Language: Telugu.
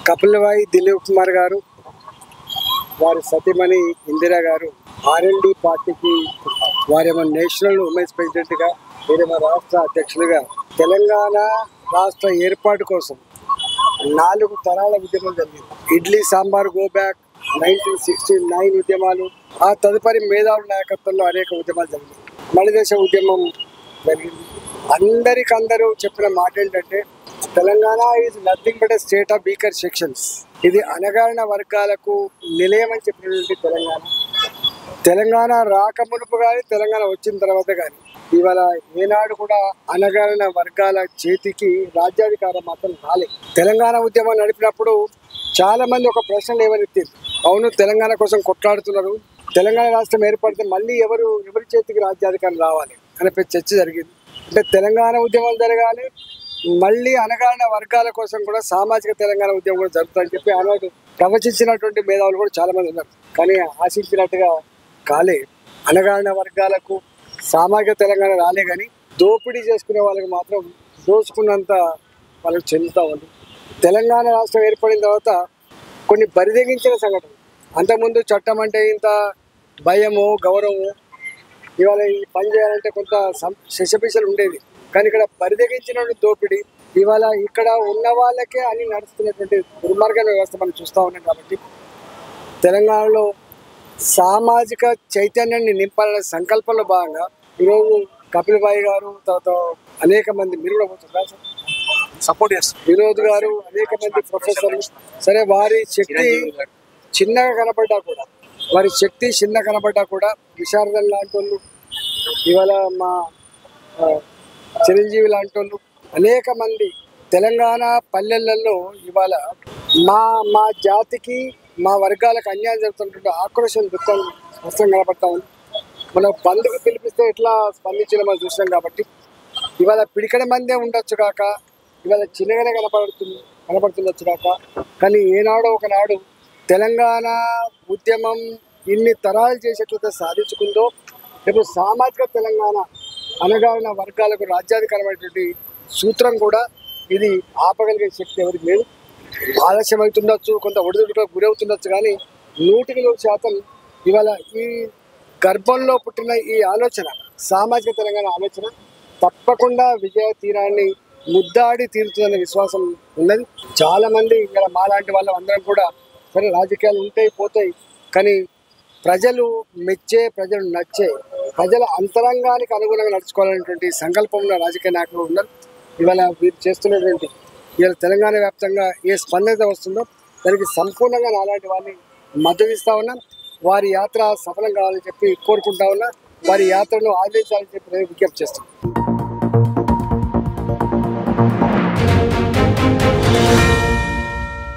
కపిలవాయి దిలీప్ కుమార్ గారు, వారి సతీమణి ఇందిరా గారు ఆర్ఎల్డి పార్టీకి వారేమో నేషనల్ ఉమెన్స్ ప్రెసిడెంట్గా, వీరేమో రాష్ట్ర అధ్యక్షులుగా తెలంగాణ రాష్ట్ర ఏర్పాటు కోసం 4 తరాల ఉద్యమం జరిగింది. ఇడ్లీ సాంబార్ గో బ్యాక్, 1969 ఉద్యమాలు, ఆ తదుపరి మేధావుల నాయకత్వంలో అనేక ఉద్యమాలు జరిగాయి. మలిదశ ఉద్యమం జరిగింది. అందరికందరూ చెప్పిన మాట ఏంటంటే Telangana is nothing but a state of weaker sections. ఇది అణగారిన వర్గాలకు నిలయం అని చెప్పినటువంటి తెలంగాణ రాకమునుపు కానీ తెలంగాణ వచ్చిన తర్వాత కానీ ఇవాళ ఏనాడు కూడా అణగారిన వర్గాల చేతికి రాజ్యాధికారం మాత్రం రాలేదు. తెలంగాణ ఉద్యమం నడిపినప్పుడు చాలా మంది ఒక ప్రశ్న లేవనెత్తారు. అవును, తెలంగాణ కోసం కొట్లాడుతున్నారు, తెలంగాణ రాష్ట్రం ఏర్పడితే మళ్ళీ ఎవరి చేతికి రాజ్యాధికారం రావాలి అనే చర్చ జరిగింది. అంటే తెలంగాణ ఉద్యమాలు జరగాలి, మళ్ళీ అణగారిన వర్గాల కోసం కూడా సామాజిక తెలంగాణ ఉద్యమం కూడా జరుగుతుందని చెప్పి ఆనాడు ప్రవచించినటువంటి మేధావులు కూడా చాలా మంది ఉన్నారు. కానీ ఆశించినట్టుగా కాలే. అణగారిన వర్గాలకు సామాజిక తెలంగాణ రాలే, కానీ దోపిడీ చేసుకునే వాళ్ళకి మాత్రం దోచుకున్నంత వాళ్ళకి చెందుతూ ఉంది. తెలంగాణ రాష్ట్రం ఏర్పడిన తర్వాత కొన్ని బరిదెగించిన సంఘటనలు, అంతకుముందు చట్టం అంటే ఇంత భయము గౌరవము, ఇవాళ ఈ పని చేయాలంటే కొంత శశపిశలు ఉండేది. కానీ ఇక్కడ బరిదెగించిన దోపిడీ, ఇవాళ ఇక్కడ ఉన్న వాళ్ళకే అన్ని నడుస్తున్నటువంటి దుర్మార్గమైన వ్యవస్థ మనం చూస్తూ ఉన్నాం. కాబట్టి తెలంగాణలో సామాజిక చైతన్యాన్ని నింపాలనే సంకల్పంలో భాగంగా ఈరోజు కపిలవాయి గారు, తర్వాత అనేక మంది, మీరు కూడా పోతున్నారు సపోర్ట్ చేస్తారు, వినోద్ గారు, అనేక మంది ప్రొఫెసర్లు, సరే వారి శక్తి చిన్నగా కనబడ్డా కూడా విశారదన్ లాంటి వాళ్ళు, ఇవాళ మా చిరంజీవి లాంటి వాళ్ళు, అనేక మంది తెలంగాణ పల్లెలలో ఇవాళ మా జాతికి మా వర్గాలకు అన్యాయం జరుగుతున్నటువంటి ఆక్రోశం దుఃఖం స్పష్టంగా కనబడతా ఉంది. మనం బంధుకు పిలిపిస్తే ఎట్లా స్పందించిన మనం చూసినాం. కాబట్టి ఇవాళ పిడికడ మందే ఉండొచ్చు కాక, ఇవాళ చిన్నగానే కనబడుతుండొచ్చు కాక, కానీ ఏనాడో ఒకనాడు తెలంగాణ ఉద్యమం ఇన్ని తరాలు చేసేట్లయితే సాధించుకుందో, రేపు సామాజిక తెలంగాణ అణగారిన వర్గాలకు రాజ్యాధికారమైనటువంటి సూత్రం కూడా ఇది ఆపగలిగే శక్తి ఎవరికి లేదు. ఆలస్యం అవుతుండొచ్చు, కొంత ఒడిదుడుకులకు గురవుతుండొచ్చు, కానీ 100% ఇవాళ ఈ గర్భంలో పుట్టిన ఈ ఆలోచన, సామాజిక తెలంగాణ ఆలోచన తప్పకుండా విజయ తీరాన్ని ముద్దాడి తీరుతుందనే విశ్వాసం ఉన్నది. చాలామంది ఇక్కడ మాలాంటి వాళ్ళం అందరం కూడా సరే రాజకీయాలు ఉంటాయి పోతాయి, కానీ ప్రజలు మెచ్చే, ప్రజలు నచ్చే, ప్రజల అంతరంగానికి అనుగుణంగా నడుచుకోవాలనేటువంటి సంకల్పం ఉన్న రాజకీయ నాయకులు ఉన్నారు. ఇవాళ వీరు చేస్తున్నటువంటి ఇవాళ తెలంగాణ వ్యాప్తంగా ఏ స్పందన వస్తుందో దానికి సంపూర్ణంగా నాలాంటి వారిని మద్దతు ఇస్తా ఉన్నాం. వారి యాత్ర సఫలం కావాలని చెప్పి కోరుకుంటా ఉన్నా, వారి యాత్రను ఆదరించాలని చెప్పి విజ్ఞప్తి చేస్తున్నాం.